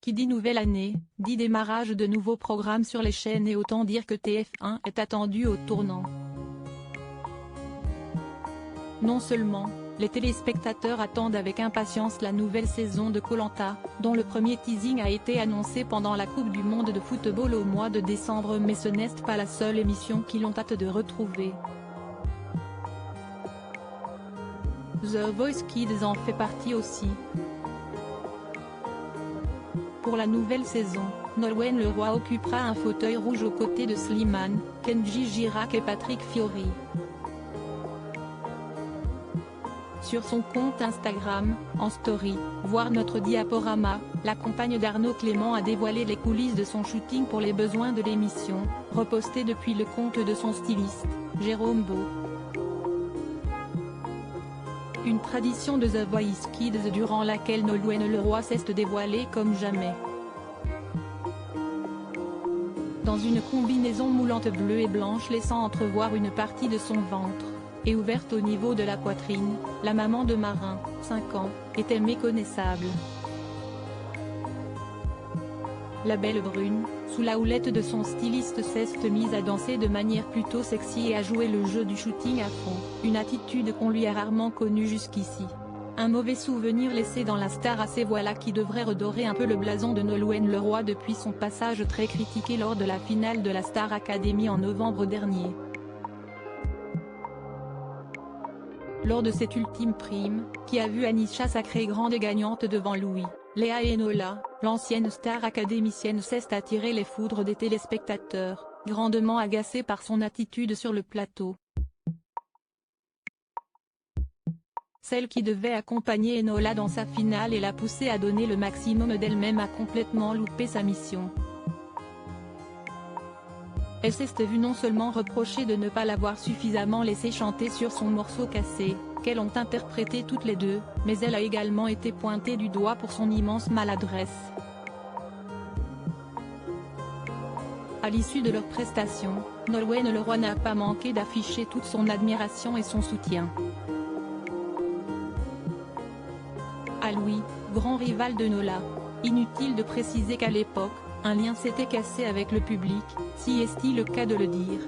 Qui dit nouvelle année, dit démarrage de nouveaux programmes sur les chaînes et autant dire que TF1 est attendu au tournant. Non seulement, les téléspectateurs attendent avec impatience la nouvelle saison de Koh-Lanta, dont le premier teasing a été annoncé pendant la Coupe du monde de football au mois de décembre, mais ce n'est pas la seule émission qui l'ont hâte de retrouver. The Voice Kids en fait partie aussi. Pour la nouvelle saison, Nolwenn Leroy occupera un fauteuil rouge aux côtés de Slimane, Kenji Girac et Patrick Fiori. Sur son compte Instagram, en story, voir notre diaporama, la compagne d'Arnaud Clément a dévoilé les coulisses de son shooting pour les besoins de l'émission, reposté depuis le compte de son styliste, Jérôme Beau. Une tradition de The Voice Kids durant laquelle Nolwenn Leroy s'est dévoilée comme jamais. Dans une combinaison moulante bleue et blanche laissant entrevoir une partie de son ventre, et ouverte au niveau de la poitrine, la maman de Marin, 5 ans, était méconnaissable. La belle brune, sous la houlette de son styliste, s'est mise à danser de manière plutôt sexy et à jouer le jeu du shooting à fond, une attitude qu'on lui a rarement connue jusqu'ici. Un mauvais souvenir laissé dans la star à ses voilà qui devrait redorer un peu le blason de Nolwenn Leroy depuis son passage très critiqué lors de la finale de la Star Academy en novembre dernier. Lors de cette ultime prime, qui a vu Anisha sacrée grande gagnante devant Louis, Léa et Enola, l'ancienne star académicienne s'est attiré les foudres des téléspectateurs, grandement agacés par son attitude sur le plateau. Celle qui devait accompagner Enola dans sa finale et la pousser à donner le maximum d'elle-même a complètement loupé sa mission. Elle s'est vue non seulement reprocher de ne pas l'avoir suffisamment laissé chanter sur son morceau cassé, qu'elles ont interprété toutes les deux, mais elle a également été pointée du doigt pour son immense maladresse. À l'issue de leur prestation, Nolwenn Leroy n'a pas manqué d'afficher toute son admiration et son soutien à Louis, grand rival de Nola. Inutile de préciser qu'à l'époque, un lien s'était cassé avec le public, si est-il le cas de le dire.